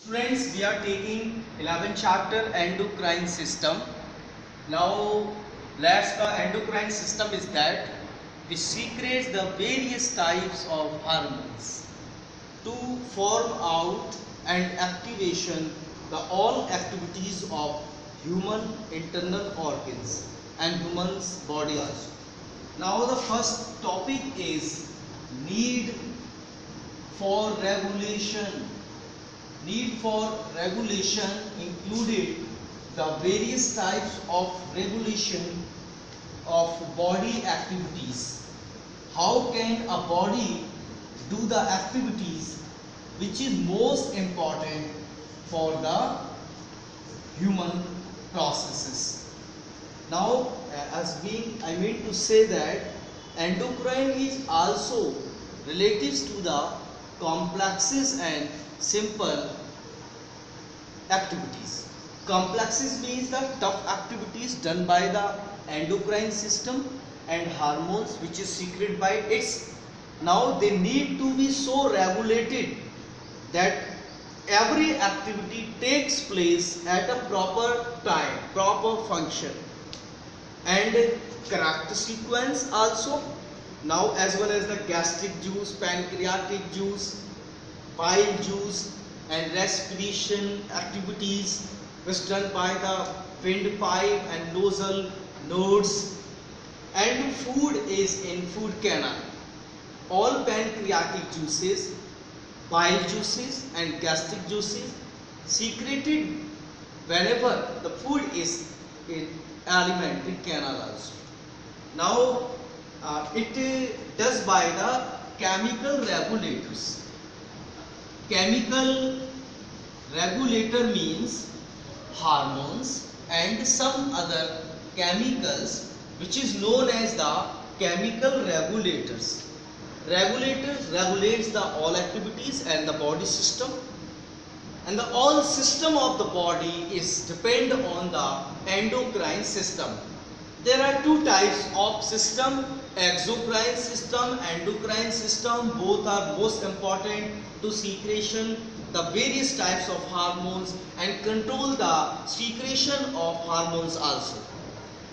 Students, we are taking 11th chapter endocrine system. Now, the endocrine system is that which secretes the various types of hormones to form out and activation the all activities of human internal organs and human's body also. Now, the first topic is need for regulation. Need for regulation included the various types of regulation of body activities. How can a body do the activities which is most important for the human processes? Now, I mean to say that endocrine is also relatives to the complexes and simple activities. Complexes means the tough activities done by the endocrine system and hormones which is secreted by its. Now they need to be so regulated that every activity takes place at a proper time, proper function and correct sequence also. Now as well as the gastric juice, pancreatic juice, bile juice and respiration activities was done by the windpipe and nostril nodes, and food is in food canal. All pancreatic juices, bile juices and gastric juices secreted whenever the food is in alimentary canal also. Now it does by the chemical regulators. Chemical regulator means hormones and some other chemicals which is known as the chemical regulators. Regulators regulates the all activities and the body system, and the all system of the body is depend on the endocrine system. There are two types of system: exocrine system, endocrine system. Both are most important to secretion the various types of hormones and control the secretion of hormones also.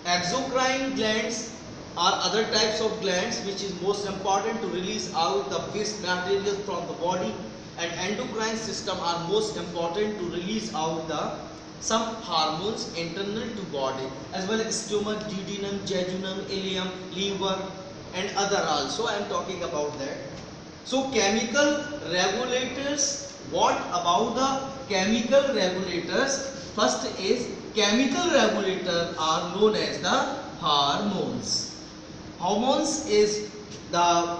Exocrine glands are other types of glands which is most important to release out the waste materials from the body, and endocrine system are most important to release out the some hormones internal to body as well as stomach, duodenum, jejunum, ileum, liver and other also. I am talking about that. So chemical regulators, what about the chemical regulators? First is chemical regulators are known as the hormones. Hormones is the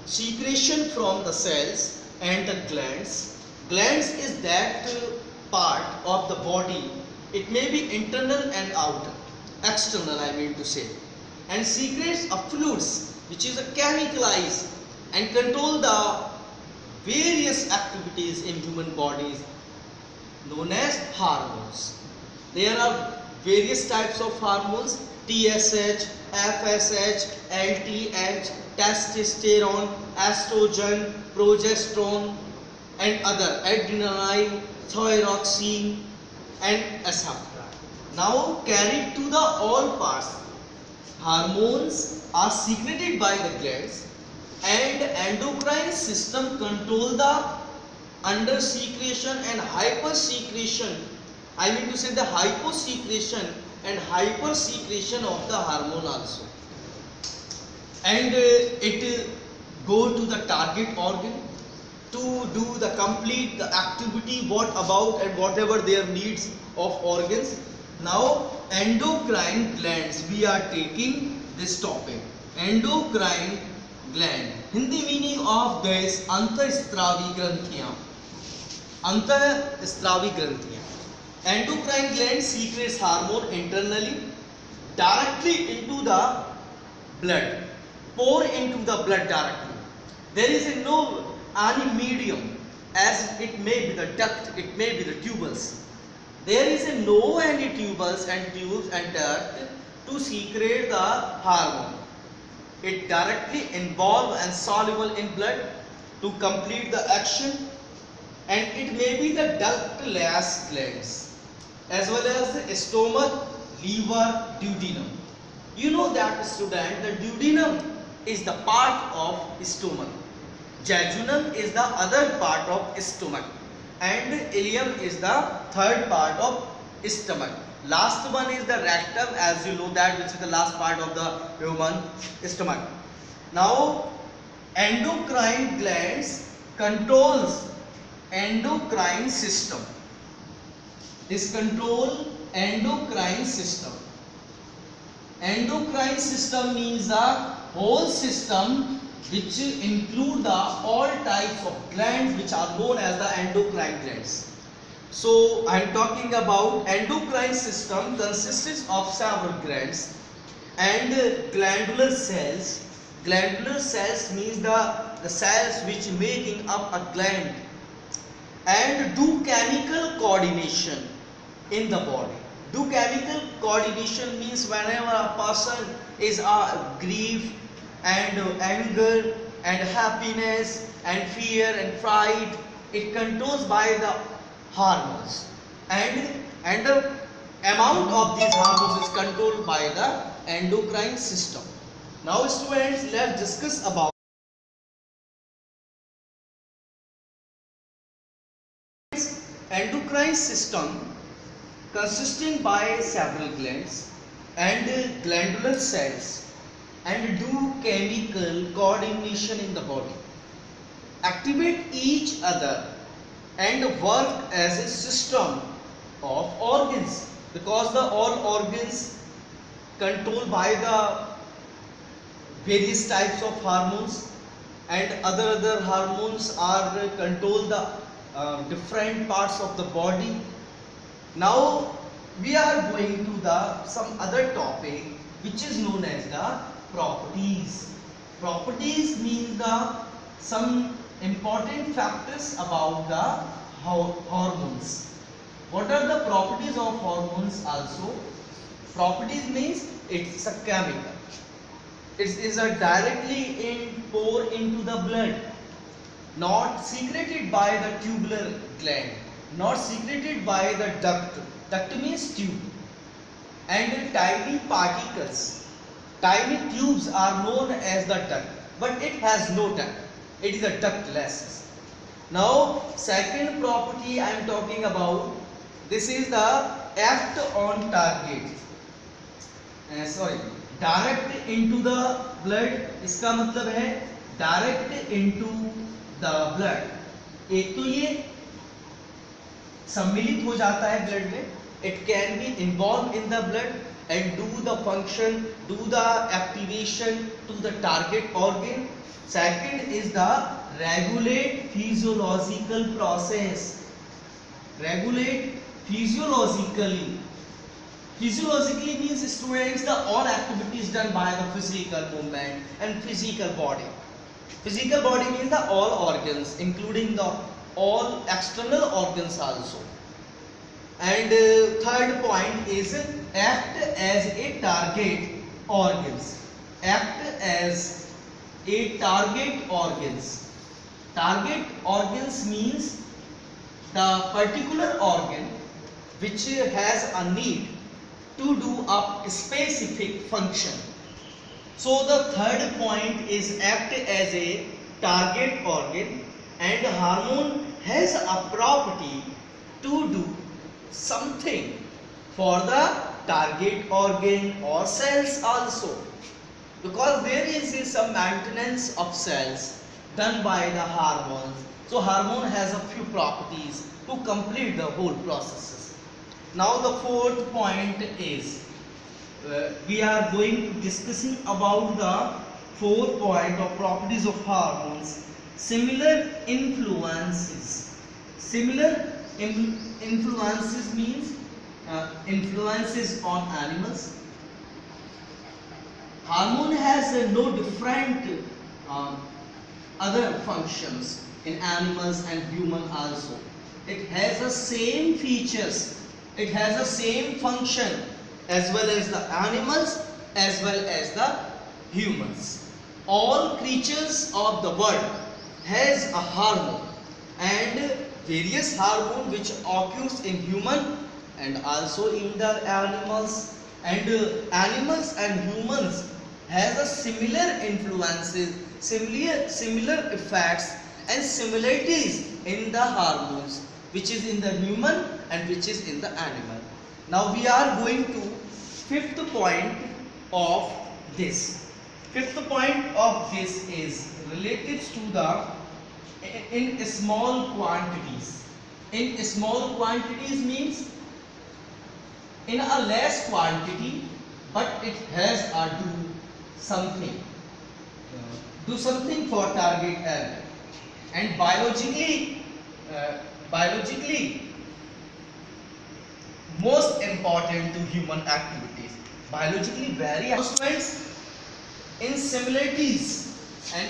secretion from the cells and the glands. Glands is that part of the body. It may be internal and outer, external I mean to say, and secretes a fluids which is a chemicalized and control the various activities in human bodies known as hormones. There are various types of hormones: TSH, FSH, LTH, testosterone, estrogen, progesterone and other, adrenaline, thyroxine and etc. Now carried to the all parts. Hormones are secreted by the glands and endocrine system control the under secretion and hyper secretion. I mean to say the hyposecretion and hyper secretion of the hormone also. And it go to the target organ to do the complete the activity what about and whatever their needs of organs. Now endocrine glands, we are taking this topic. Endocrine gland, Hindi meaning of this अंतःस्रावी ग्रंथियां. अंतःस्रावी ग्रंथियां. Endocrine gland secretes hormone internally directly into the blood, pour into the blood directly. There is no any medium, as it may be the duct, it may be the tubules. There is no any tubules and tubes and duct to secrete the hormone. It directly involved and soluble in blood to complete the action and it may be the ductless glands as well as the stomach, liver, duodenum. You know that, student, the duodenum is the part of stomach, jejunum is the other part of stomach, and ileum is the third part of stomach. Last one is the rectum, as you know that, which is the last part of the human stomach. Now endocrine glands controls endocrine system. This control endocrine system. Endocrine system means the whole system which include the all types of glands which are known as the endocrine glands. So I am talking about endocrine system consists of several glands and glandular cells. Glandular cells means the cells which making up a gland and do chemical coordination in the body. Do chemical coordination means whenever a person is grief and anger and happiness and fear and fright, it controls by the hormones, and the amount of these hormones is controlled by the endocrine system. Now students, let's discuss about endocrine system consisting by several glands and glandular cells and do chemical coordination in the body, activate each other and work as a system of organs, because the all organs controlled by the various types of hormones and other hormones are control the different parts of the body. Now we are going to some other topic which is known as the properties. Properties means some important factors about the hormones. What are the properties of hormones also? Properties means it's a chemical. It is a directly pour into the blood, not secreted by the tubular gland, not secreted by the duct. Duct means tube. And tiny particles, tiny tubes are known as the duct, but it has no duct. It is a ductless. Now second property I am talking about, this is the act on target. Direct into the blood, इसका मतलब है direct into the blood. एक तो ये सम्मिलित हो जाता है ब्लड में, it can be involved in the blood and do the function, do the activation to the target organ. Second is the regulate physiological process. Regulate physiologically. Physiologically means students the all activities done by the physical movement and physical body. Physical body means the all organs, including the all external organs also. And third point is act as a target organs. Act as a target organs. Target organs means the particular organ which has a need to do a specific function. So the third point is act as a target organ, and hormone has a property to do something for the target organ or cells also, because there is some maintenance of cells done by the hormones. So hormone has a few properties to complete the whole processes. Now the fourth point is we are going to discussing about the fourth point of properties of hormones. Similar influences. Similar influences means influences on animals. Hormone has no different other functions in animals and human also. It has the same features, it has the same function as well as the animals as well as the humans. All creatures of the world has a hormone, and various hormone which occurs in human and also in the animals, and animals and humans has a similar influences, similar effects and similarities in the hormones which is in the human and which is in the animal. Now we are going to fifth point of this. Fifth point of this is related to the in small quantities. In small quantities means in a less quantity, but it has a do something for target area. And biologically most important to human activities, biologically very important in similarities and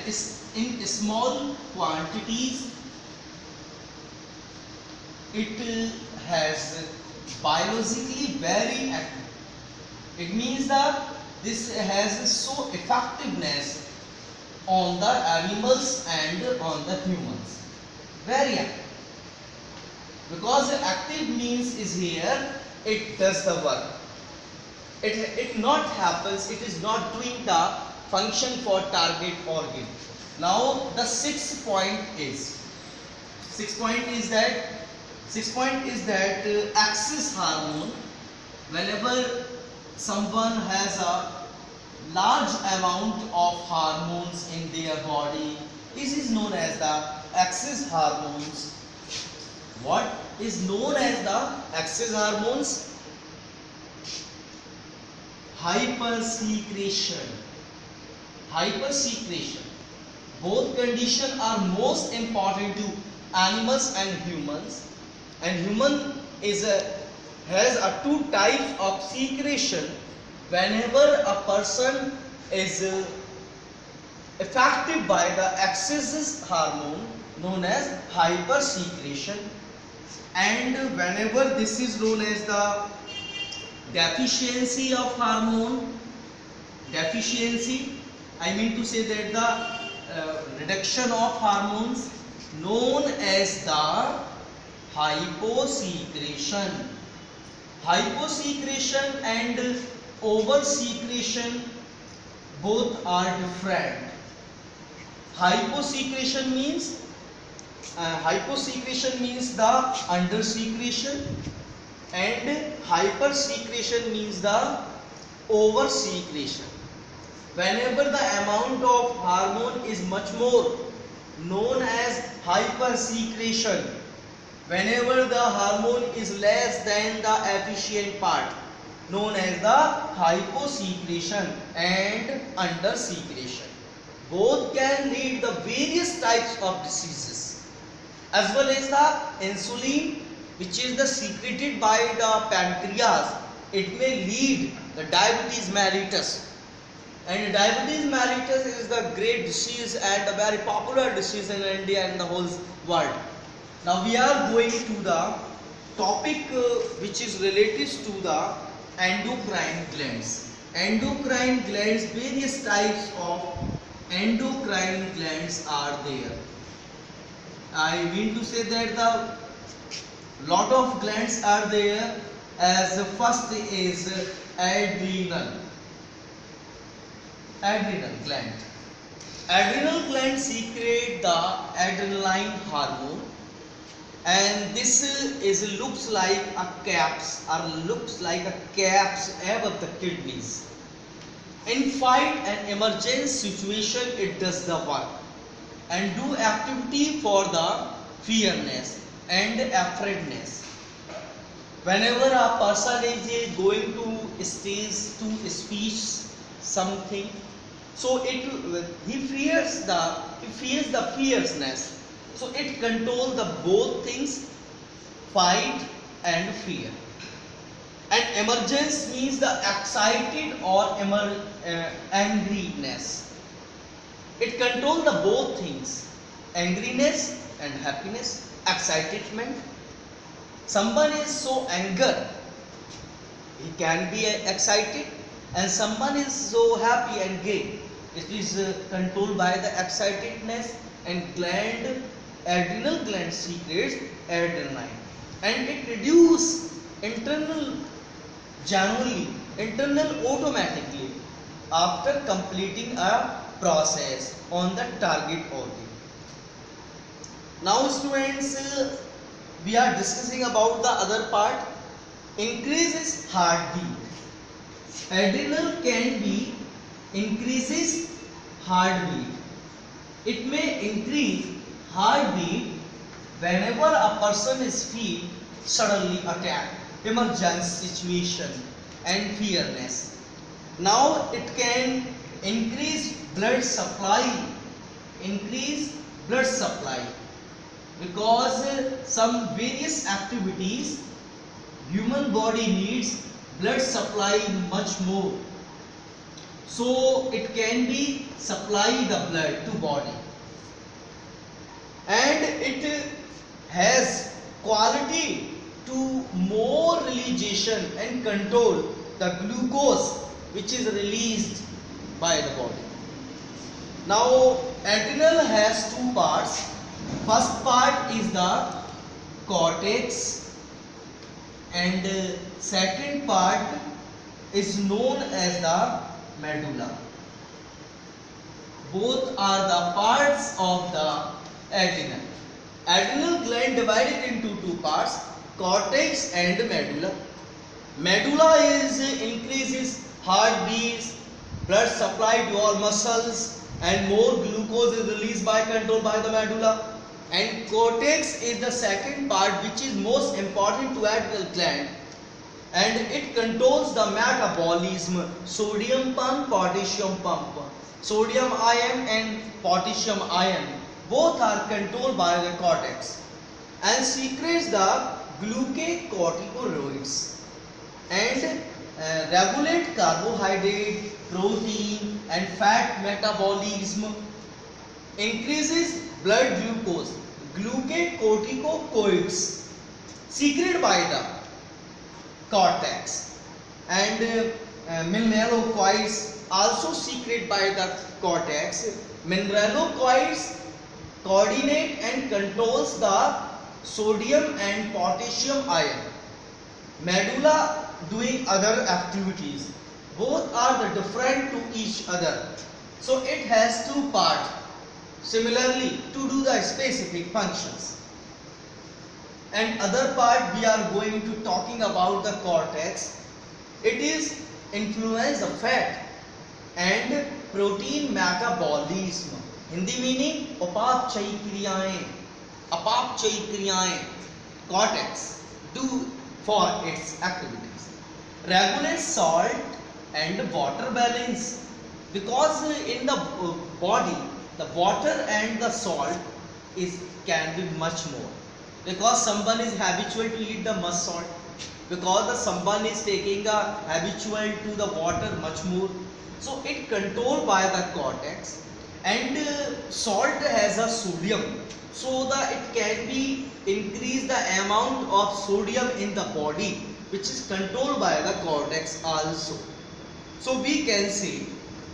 in small quantities. It has biologically very active. It means that this has so effectiveness on the animals and on the humans. Very active. Because active means is here, it does the work. It not happens, it is not doing the function for target organ. Now the sixth point is that axis hormone, whenever someone has a large amount of hormones in their body, this is known as the axis hormones. What is known as the axis hormones? Hypersecretion. Both conditions are most important to animals and humans. And human has a two types of secretion. Whenever a person is affected by the axis hormone known as hypersecretion, and whenever this is known as the deficiency of hormone, I mean to say that the reduction of hormones known as the hyposecretion. Hyposecretion and oversecretion both are different. Hyposecretion means the undersecretion, and hypersecretion means the oversecretion. Whenever the amount of hormone is much more, known as hypersecretion. Whenever the hormone is less than the efficient part, known as the hyposecretion and undersecretion. Both can lead the various types of diseases, as well as the insulin, which is the secreted by the pancreas. It may lead the diabetes mellitus. And diabetes mellitus is the great disease and a very popular disease in India and the whole world. Now we are going to the topic which is related to the endocrine glands. Endocrine glands, various types of endocrine glands are there. I mean to say that the lot of glands are there. As first is adrenal gland. Adrenal gland secrete the adrenaline hormone, and this looks like a caps above the kidneys. In fight and emergency situation, it does the work and do activity for the fearness and afraidness. Whenever a person is going to stage to speech something, so he fears the fierceness. So it controls the both things, fight and fear. And emergence means the excited or angriness. It controls the both things, angriness and happiness, excitement. Someone is so anger, he can be excited, and someone is so happy and gay. It is controlled by the excitedness, and gland adrenal gland secretes adrenaline and it reduces internal automatically after completing a process on the target organ. Now students, we are discussing about the other part. Increases heartbeat. Adrenal can be increases heartbeat. It may increase heartbeat whenever a person is feel suddenly attacked, emergency situation and fearness. Now it can increase blood supply, because some various activities human body needs blood supply much more, so it can be supply the blood to body, and it has quality to more realization and control the glucose which is released by the body. Now adrenal has two parts. First part is the cortex and second part is known as the medulla. Both are the parts of the adrenal. Adrenal gland divided into two parts, cortex and medulla. Medulla is increases heartbeats, blood supply to all muscles, and more glucose is released by control by the medulla. And cortex is the second part which is most important to adrenal gland, and it controls the metabolism, sodium pump, potassium pump. Sodium ion and potassium ion both are controlled by the cortex and secretes the glucocorticoids and regulate carbohydrate, protein and fat metabolism, increases blood glucose. Glucocorticoids secreted by the cortex and mineralocorticoids also secreted by the cortex. Mineralocorticoids coordinate and controls the sodium and potassium ion. Medulla doing other activities. Both are the different to each other. So it has two parts similarly to do the specific functions. And other part we are going to talking about the cortex. It is influence the fat and protein metabolism. Hindi meaning उपापचयी क्रियाएं cortex do for its activities. Regulates salt and water balance, because in the body the water and the salt can be much more, because someone is habitual to eat the much salt, because someone is taking a habitual to the water much more, so it controlled by the cortex. And salt has a sodium, so that it can be increase the amount of sodium in the body, which is controlled by the cortex also. So we can say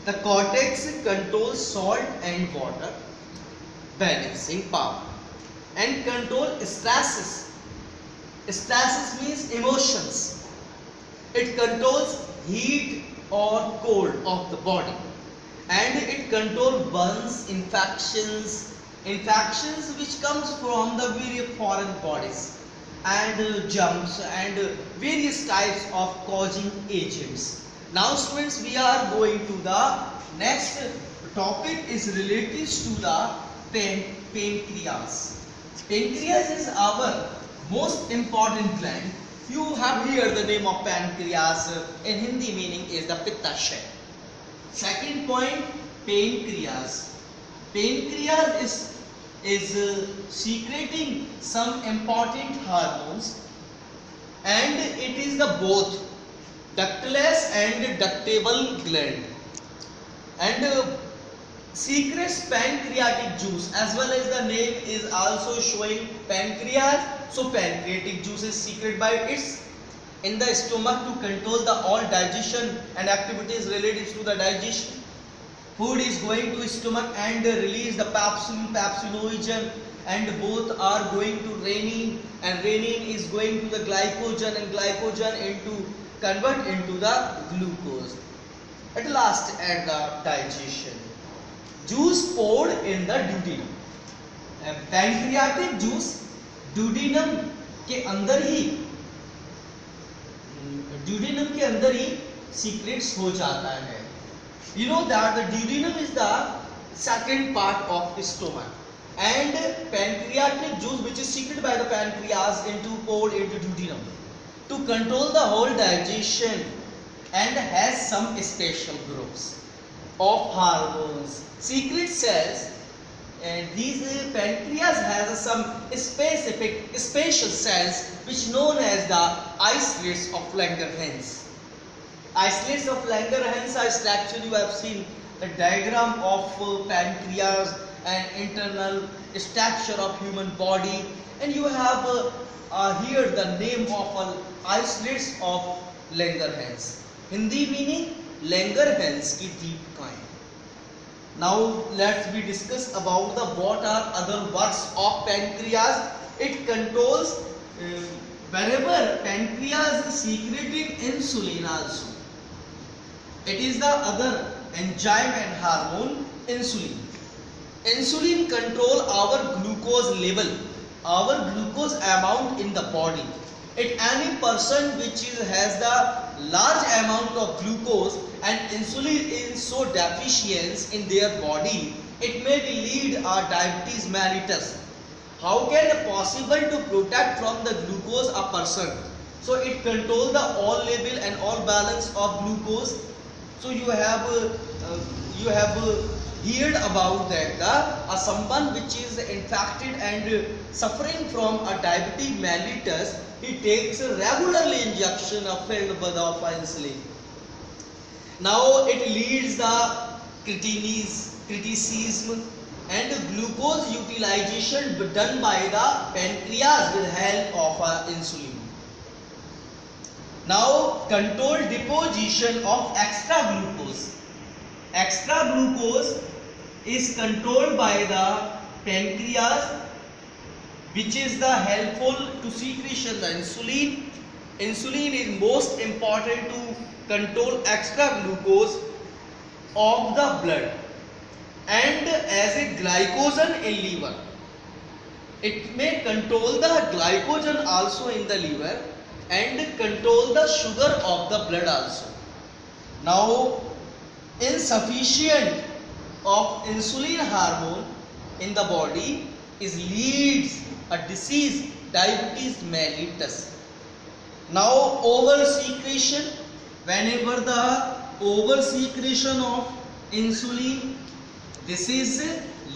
the cortex controls salt and water balancing power and control stresses. Stresses means emotions. It controls heat or cold of the body, and it controls burns, infections which comes from the various foreign bodies, and germs and various types of causing agents. Now students, we are going to the next topic is related to the pancreas. Pancreas is our most important gland. You have heard the name of pancreas. In Hindi meaning is the pittashay. Second point, pancreas. Pancreas is secreting some important hormones, and it is the both ductless and ductable gland, and secretes pancreatic juice, as well as the name is also showing pancreas. So pancreatic juice is secreted by its in the stomach to control the all digestion and activities related to the digestion. Food is going to stomach and release the pepsin, pepsinogen and both are going to renin, and renin is going to the glycogen, and glycogen into convert into the glucose. At last, at the digestion, juice poured in the duodenum. Pancreatic juice duodenum के अंदर ही secrets हो जाता है. You know that the duodenum is the second part of stomach, and pancreatic juice which is secreted by the pancreas poured into duodenum to control the whole digestion, and has some special groups of hormones, secret cells, and these pancreas has some specific special cells which known as the islets of Langerhans. Islets of Langerhans are structure. You have seen the diagram of pancreas and internal structure of human body, and you have here the name of islets of Langerhans. Hindi meaning Langerhans की दीपकाएं. Now let's we discuss about the what are other works of pancreas. It controls whenever pancreas is secreting insulin also. It is the other enzyme and hormone insulin. Insulin control our glucose level, our glucose amount in the body. If any person which has the large amount of glucose and insulin is so deficient in their body, it may lead a diabetes mellitus. How can it possible to protect from the glucose a person? So it controls the all level and all balance of glucose. So you have heard about that someone which is infected and suffering from a diabetic mellitus, he takes a regularly injection of filled with of insulin. Now it leads the criticism and glucose utilization done by the pancreas with help of insulin. Now control deposition of extra glucose. Extra glucose is controlled by the pancreas, which is the helpful to secretion the insulin. Insulin is most important to control extra glucose of the blood, and as a glycogen in liver, it may control the glycogen also in the liver and control the sugar of the blood also. Now insufficient of insulin hormone in the body is leads a disease, diabetes mellitus. Now over secretion, whenever the over secretion of insulin, this is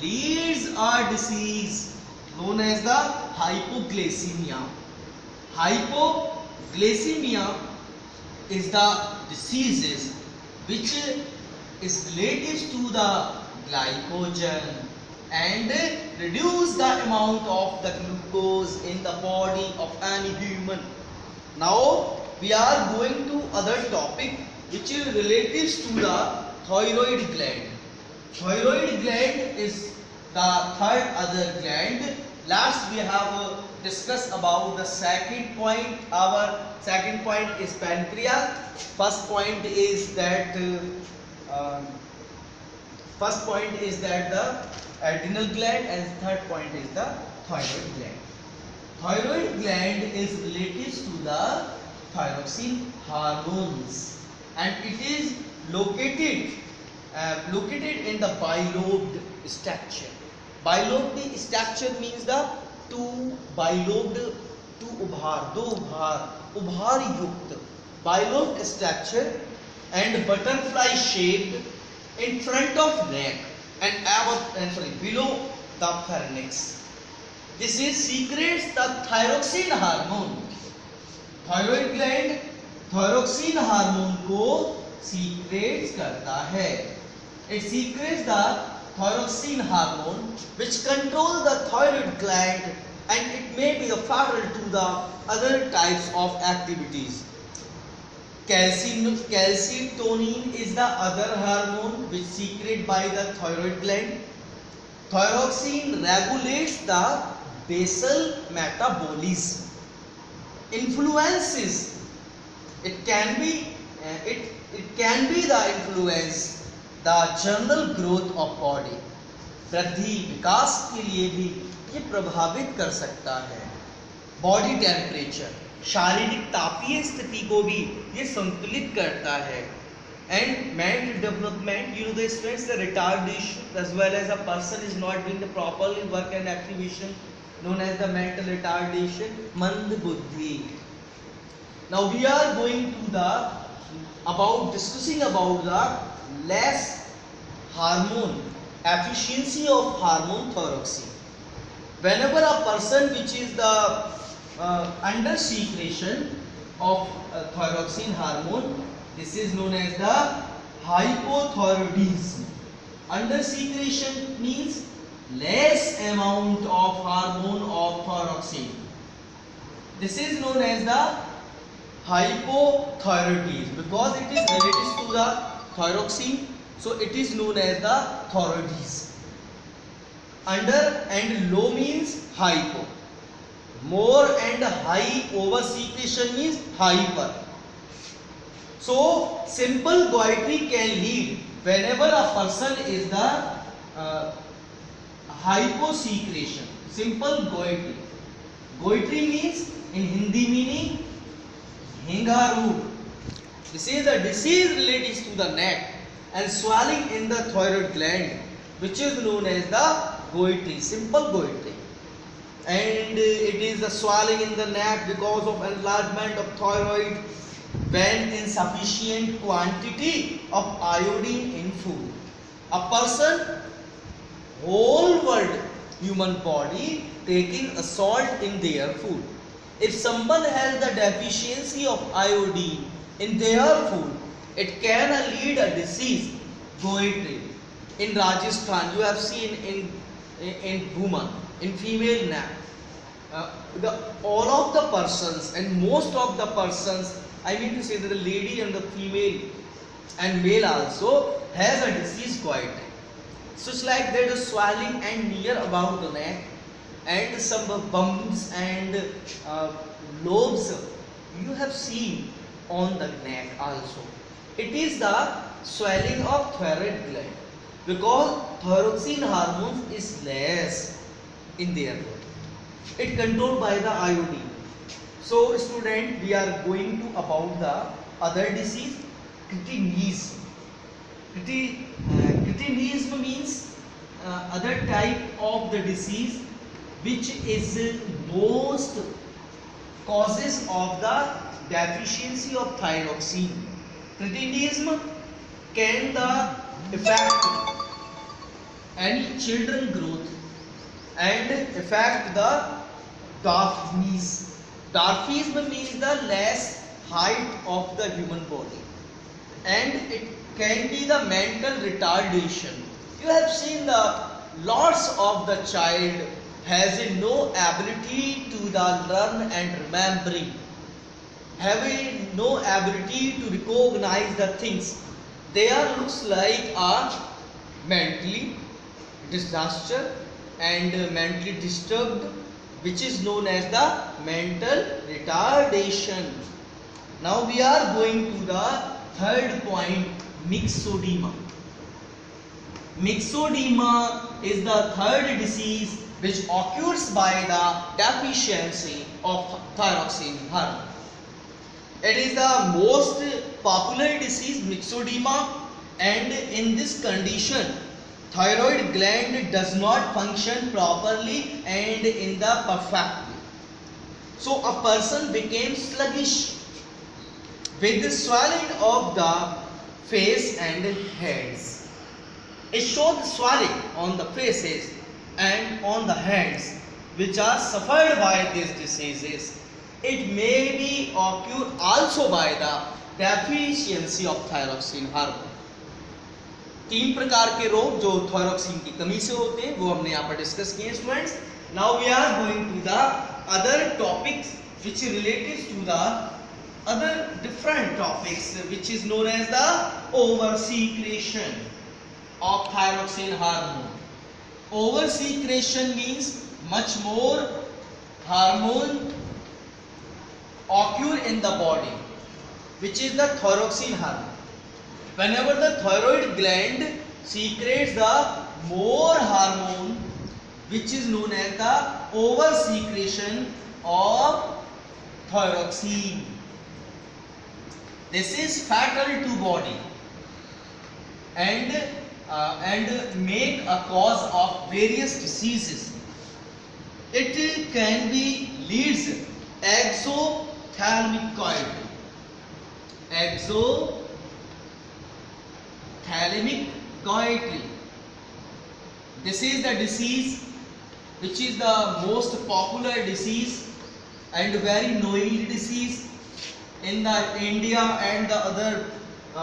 leads a disease known as the hypoglycemia. Hypoglycemia is the diseases which is related to the glycogen and reduce the amount of the glucose in the body of any human. Now we are going to other topic which is related to the thyroid gland. Thyroid gland is the third other gland. Last we have discussed about the second point. Our second point is pancreas. First point is that the adrenal gland, and third point is the thyroid gland. Thyroid gland is related to the thyroxine hormones, and it is located in the bilobed structure. Bilobed structure means the two bilobed, two ubhar yukt bilobed structure and butterfly shaped in front of neck and above and below the pharynx. This is secretes the thyroxine hormone. Thyroid gland thyroxine hormone को secretes करता है. It secretes the thyroxine hormone which control the thyroid gland, and it may be fatal to the other types of activities. Calcitonin is the other hormone which secreted by the thyroid gland. thyroxine regulates the basal metabolism, influences, it can be the influence the general growth of body, वृद्धि विकास के लिए भी ये प्रभावित कर सकता है। Body temperature, शारीरिक तापीय स्थिति को भी ये संतुलित करता है। And mental development, you know the students, the retardation as well as a person is not doing the properly work and activation known as the mental retardation, मंद बुद्धि। Now we are going to discussing about the less hormone, efficiency of hormone thyroxine. Whenever a person which is the under secretion of thyroxine hormone, this is known as the hypothyroidism. Under secretion means less amount of hormone of thyroxine. This is known as the hypothyroidism because it is related to the thyroxine, so it is known as the thyroidism. Under and low means hypo. More and high over secretion means hyper. So simple goitry can lead whenever a person is the hyposecretion. Simple goitry. Goitry means in Hindi meaning hingaru. This is a disease related to the neck and swelling in the thyroid gland, which is known as the goitry, simple goitry. And it is the swelling in the neck because of enlargement of thyroid when insufficient quantity of iodine in food. A person, whole world, human body taking a salt in their food. If someone has the deficiency of iodine in their food, it can lead a disease, goitry. In Rajasthan, you have seen in woman, in female neck, all of the persons and most of the persons, I mean to say that the lady and the female and male also has a disease goitry. So it's like there is swelling and near about the neck and some bumps and lobes you have seen on the neck also. It is the swelling of thyroid gland because thyroxine hormone is less in their body. It controlled by the iodine. So student, we are going to about the other disease, cretinism. Cretinism means other type of the disease which is most causes of the deficiency of thyroxine. Cretinism can the affect any children growth and affect the dwarfism. Dwarfism means the less height of the human body, and it can be the mental retardation. You have seen the lots of the child has no ability to the learn and remembering, having no ability to recognize the things. They are looks like a mentally disaster and mentally disturbed, which is known as the mental retardation. Now we are going to the third point, myxedema. Myxedema is the third disease which occurs by the deficiency of thyroxine hormone. It is the most popular disease, myxedema, and in this condition thyroid gland does not function properly and in the perfect way. So a person became sluggish with the swelling of the face and hands. It shows the swelling on the faces and on the hands which are suffered by these diseases. It may be occurred also by the deficiency of thyroxine hormone. तीन प्रकार के रोग जो thyroxine की कमी से होते हैं वो हमने यहाँ पर डिस्कस किए students. Now we are going to the other topics which related to the other different topics which is known as the over secretion of thyroxine hormone. Over secretion means much more hormone occur in the body, which is the thyroxine hormone. Whenever the thyroid gland secretes the more hormone, which is known as the over secretion of thyroxine. This is fatal to body and make a cause of various diseases. It can be leads exophthalmic goiter. Exophthalmic goiter. This is the disease which is the most popular disease and very knowingly disease in the India and the other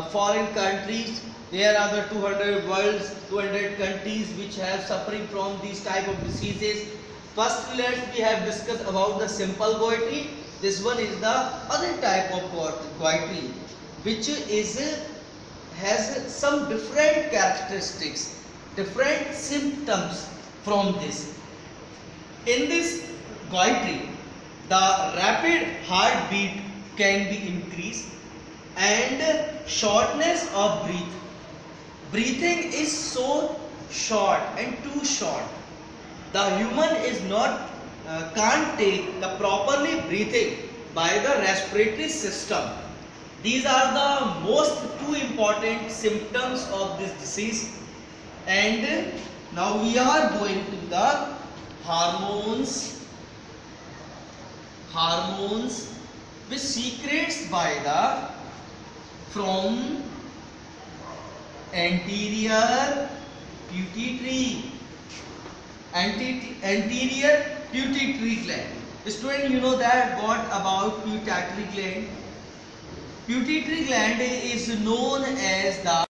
foreign countries. There are the 200 countries which have suffering from these type of diseases. First, we have discussed about the simple goiter. This one is the other type of goiter, which has some different characteristics, different symptoms from this. In this goiter, the rapid heartbeat can be increased and shortness of breath. Breathing is so short and too short. The human is not can't take the properly breathing by the respiratory system. These are the most two important symptoms of this disease. And now we are going to the hormones which secretes by the from anterior pituitary gland. Student, you know that what about pituitary gland? Pituitary gland is known as the